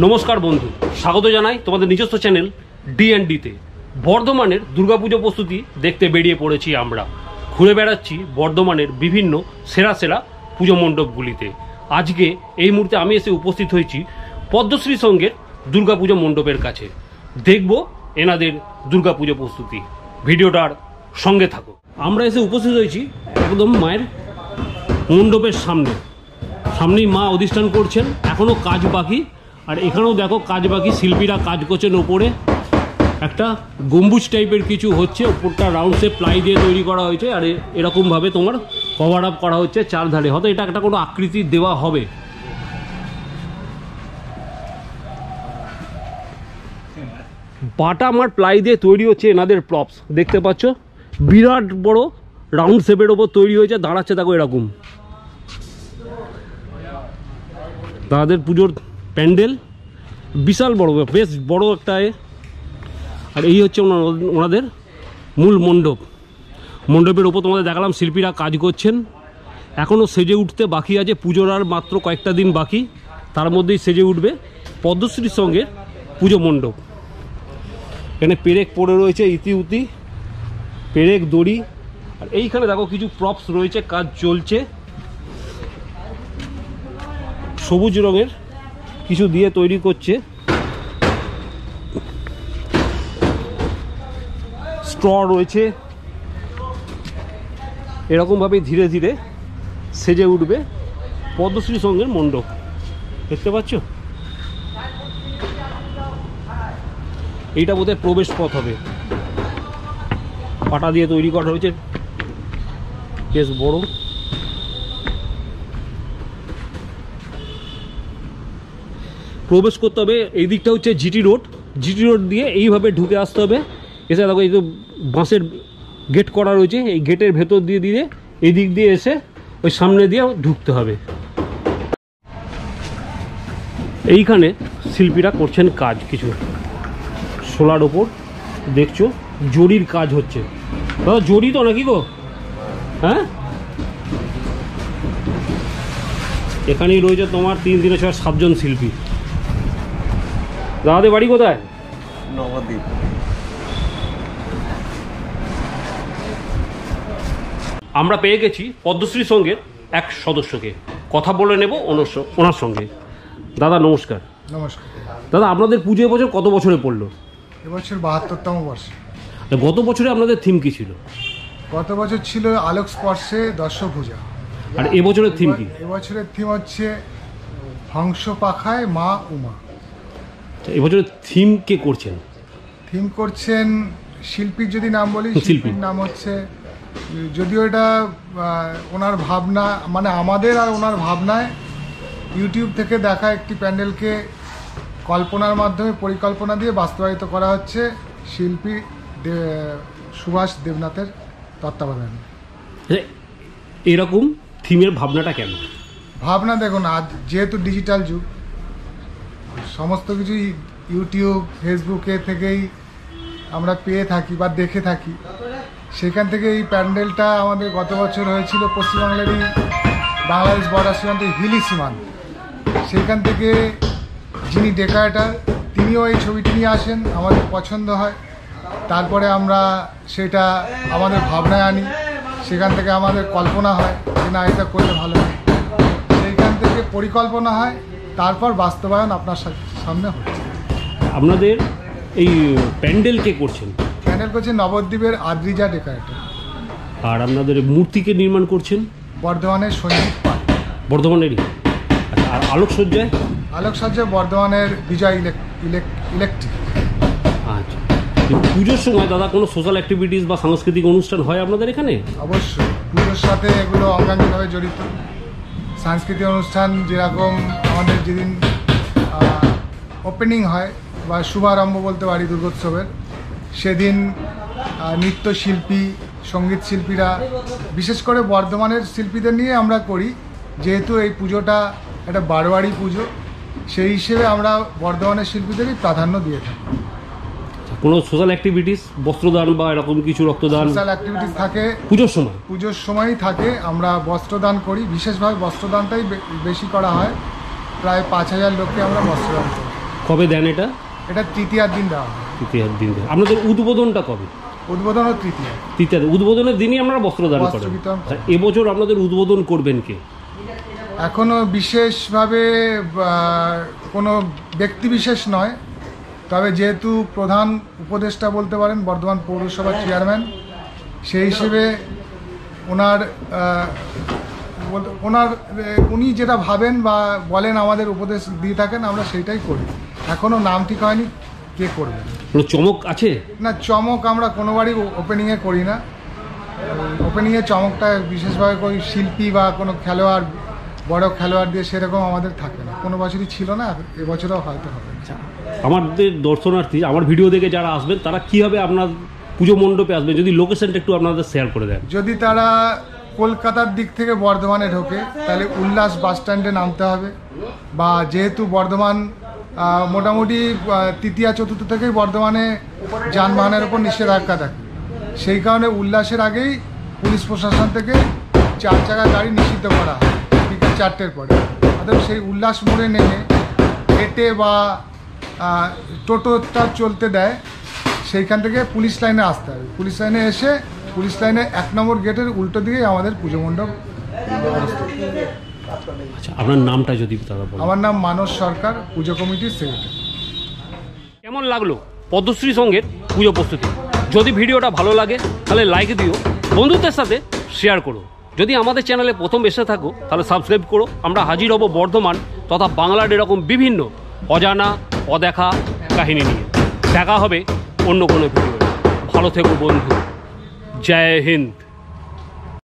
নমস্কার বন্ধু, স্বাগত জানাই তোমাদের নিজস্ব চ্যানেল D&Dতে। বর্ধমানের দুর্গাপুজো প্রস্তুতি দেখতে বেরিয়ে পড়েছি আমরা। ঘুরে বেড়াচ্ছি বর্ধমানের বিভিন্ন সেরা সেরা পুজো মণ্ডপগুলিতে। আজকে এই মুহূর্তে আমি এসে উপস্থিত হয়েছি পদ্মশ্রী সংঘের দুর্গাপুজো মণ্ডপের কাছে। দেখব এনাদের দুর্গাপুজো প্রস্তুতি। ভিডিওটার সঙ্গে থাকো। আমরা এসে উপস্থিত হয়েছি একদম মায়ের মণ্ডপের সামনেই মা অধিষ্ঠান করছেন। এখনও কাজ বাকি, আর এখানেও দেখো কাজ বাকি, শিল্পীরা কাজ করছেন। ওপরে একটা গম্বুজ টাইপের কিছু হচ্ছে, ওপরটা রাউন্ড শেপ প্লাই দিয়ে তৈরি করা হয়েছে, আর এরকমভাবে তোমার কভার আপ করা হচ্ছে চারধারে। হয়তো এটা একটা কোনো আকৃতি দেওয়া হবে। বাটা আমার প্লাই দিয়ে তৈরি হচ্ছে এনাদের প্রপস, দেখতে পাচ্ছ বিরাট বড় রাউন্ড শেপের ওপর তৈরি হয়েছে, দাঁড়াচ্ছে দেখো এরকম। তাদের পুজোর প্যান্ডেল বিশাল বড়, বেশ বড় একটা। আর এই হচ্ছে ওনাদের মূল মণ্ডপের ওপর তোমাদের দেখালাম শিল্পীরা কাজ করছেন। এখনও সেজে উঠতে বাকি আছে, পুজোর আর মাত্র কয়েকটা দিন বাকি, তার মধ্যেই সেজে উঠবে পদ্মশ্রীর সঙ্গে পুজো মণ্ডপ। এখানে পেরেক পড়ে রয়েছে, ইতিউতি পেরেক দড়ি। আর এইখানে দেখো কিছু প্রপস রয়েছে, কাজ চলছে। সবুজ রঙের কিছু দিয়ে তৈরি করছে, স্ট্র রয়েছে। এরকমভাবে ধীরে ধীরে সেজে উঠবে পদ্মশ্রী সংঘের মণ্ডপ। দেখতে পাচ্ছ, এইটা বোধহয় প্রবেশ পথ হবে। পাটা দিয়ে তৈরি করা হয়েছে, বেশ বড়। প্রবেশ করতে হবে। এই দিকটা হচ্ছে জিটি রোড দিয়ে এইভাবে ঢুকে আসতে হবে। এসে দেখো এই তো বাঁশের গেট করা রয়েছে, এই গেটের ভেতর দিয়ে এই দিক দিয়ে এসে ওই সামনে দিয়ে ঢুকতে হবে। এইখানে শিল্পীরা করছেন কাজ, কিছু শোলার ওপর দেখছো জরির কাজ হচ্ছে। দাদা জরি তো নাকি গো? হ্যাঁ, এখানেই রয়েছে তোমার 3 দিনে 7জন শিল্পী। দাদাদের বাড়ি কোথায়? নবদ্বীপ। আমরা পেয়ে গেছি পদ্মশ্রী সংঘের এক সদস্যকে, কথা বলে নেব ওনার সঙ্গে। দাদা নমস্কার। নমস্কার দাদা, আপনাদের পুজো এবছর কত বছরে পড়লো? এবছর 72তম বর্ষ। গত বছরে আপনাদের থিম কি ছিল? গত বছর ছিল আলোক স্পর্শে দর্শপূজা। আর এবছরের থিম কি? এবছরের থিম হচ্ছে হংস পাখায় মা উমা। এবছরের থিম কে করছেন? থিম করছেন শিল্পীর যদি নাম বলি, শিল্পীর নাম হচ্ছে, যদিও এটা ওনার ভাবনা, মানে আমাদের আর ওনার ভাবনায় ইউটিউব থেকে দেখা একটি প্যান্ডেলকে কল্পনার মাধ্যমে পরিকল্পনা দিয়ে বাস্তবায়িত করা হচ্ছে শিল্পী সুভাষ দেবনাথের তত্ত্বাবধানে। এরকম থিমের ভাবনাটা কেন? ভাবনা দেখুন, আজ যেহেতু ডিজিটাল যুগ, সমস্ত কিছুই ইউটিউব ফেসবুকে থেকেই আমরা পেয়ে থাকি বা দেখে থাকি। সেখান থেকে এই প্যান্ডেলটা আমাদের গত বছর হয়েছিল পশ্চিমবাংলারই বাংলাদেশ বর্ডার সীমান্ত হিলি সীমান্ত। সেখান থেকে যিনি ডেকোরেটর তিনিও এই ছবিটি নিয়ে আসেন, আমাদের পছন্দ হয়। তারপরে আমরা সেটা আমাদের ভাবনায় আনি, সেখান থেকে আমাদের কল্পনা হয় যে না এটা করলে ভালো হয়। সেইখান থেকে পরিকল্পনা হয়, তারপর বাস্তবায়ন আপনার সামনে হচ্ছে। আপনাদের এই প্যান্ডেল কে করছেন? প্যান্ডেল করছেন নবদ্বীপের আদ্রিজা ডেকোরেটর। আর আপনাদের মূর্তিকে নির্মাণ করছেন বর্ধমানের সঞ্জীব পাল। বর্ধমানেরই। আচ্ছা, আর আলোকসজ্জায়? আলোকসজ্জায় বর্ধমানের বিজয় ইলেকট্রিক। আচ্ছা, পুজোর সময় দাদা কোনো সোশ্যাল অ্যাক্টিভিটিস বা সাংস্কৃতিক অনুষ্ঠান হয় আপনাদের এখানে? অবশ্যই, পুজোর সাথে এগুলো অঙ্গাঙ্গিভাবে জড়িত। সাংস্কৃতিক অনুষ্ঠান যেরকম আমাদের যেদিন ওপেনিং হয় বা শুভারম্ভ বলতে পারি দুর্গোৎসবের, সেদিন নৃত্যশিল্পী, সঙ্গীত শিল্পীরা, বিশেষ করে বর্ধমানের শিল্পীদের নিয়ে আমরা করি। যেহেতু এই পুজোটা একটা বারোয়ারি পুজো, সেই হিসেবে আমরা বর্ধমানের শিল্পীদেরই প্রাধান্য দিয়ে থাকি। কোনো সোশ্যাল অ্যাক্টিভিটিস, বস্ত্রদান বা এরকম কিছু, রক্তদান? সোশ্যাল অ্যাক্টিভিটিস থাকে পুজোর সময়ই থাকে। আমরা বস্ত্রদান করি, বিশেষভাবে বস্ত্রদানটাই বেশি করা হয়। প্রায় 5000 লোককে আমরা বস্ত্রদান করি। কবে দেন এটা? এটা তৃতীয়ার দিন দেওয়া হয়। তৃতীয়ার দিন দেন। আপনাদের উদ্বোধনটা কবে? উদ্বোধন ও তৃতীয়া। উদ্বোধনের দিনই আপনারা বস্ত্রদান করেন। এবছর আপনাদের উদ্বোধন করবেন কে? এখনো বিশেষভাবে কোনো ব্যক্তি বিশেষ নয়, তবে যেহেতু প্রধান উপদেষ্টা বলতে পারেন বর্ধমান পৌরসভার চেয়ারম্যান, সেই হিসেবে উনি যেটা ভাবেন বা বলেন আমাদের উপদেশ দিয়ে থাকেন, আমরা সেইটাই করি। এখনও নাম ঠিক হয়নি কে করবে। চমক আছে না, চমক আমরা কোনোবারই ওপেনিংয়ে করি না। ওপেনিংয়ে চমকটা বিশেষভাবে করি শিল্পী বা কোনো খেলোয়াড়, বড় খেলোয়াড় দিয়ে সেরকম আমাদের থাকে না, কোনো বছরই ছিল না, এবছরও হয়তো হবে। আমাদের দর্শনার্থী আমার ভিডিও দেখে যারা আসবেন তারা কীভাবে আপনার পুজো মণ্ডপে আসবেন, যদি লোকেশনটা একটু আপনাদের শেয়ার করে দেন। যদি তারা কলকাতার দিক থেকে বর্ধমানে ঢোকে তাহলে উল্লাস বাস স্ট্যান্ডে নামতে হবে, বা যেহেতু বর্ধমান মোটামুটি তৃতীয়া চতুর্থ থেকেই বর্ধমানে যানবাহনের ওপর নিষেধাজ্ঞা থাকে, সেই কারণে উল্লাসের আগেই পুলিশ প্রশাসন থেকে 4 চাকা গাড়ি নিষিদ্ধ করা হয় বিকেল 4টের পরে। অর্থাৎ সেই উল্লাস মোড়ে নেমে হেঁটে বা টোটোটা চলতে দেয়, সেইখান থেকে পুলিশ লাইনে আসতে হবে। পুলিশ লাইনে এসে পুলিশ লাইনে 1 নম্বর গেটের উল্টো দিকেই আমাদের পুজো মণ্ডপ অবস্থিত। আচ্ছা, আপনার নামটা যদি দাদা বলেন। আমার নাম মানস সরকার, পুজো কমিটির সেক্রেটারি। কেমন লাগলো পদ্মশ্রী সঙ্গের পুজো প্রস্তুতি? যদি ভিডিওটা ভালো লাগে তাহলে লাইক দিও, বন্ধুদের সাথে শেয়ার করো। যদি আমাদের চ্যানেলে প্রথম এসে থাকো তাহলে সাবস্ক্রাইব করো। আমরা হাজির হব বর্ধমান তথা বাংলার এরকম বিভিন্ন অজানা অদেখা কাহিনী নিয়ে। দেখা হবে অন্য কোনো ভিডিও। ভালো থেকো বন্ধু। জয় হিন্দ।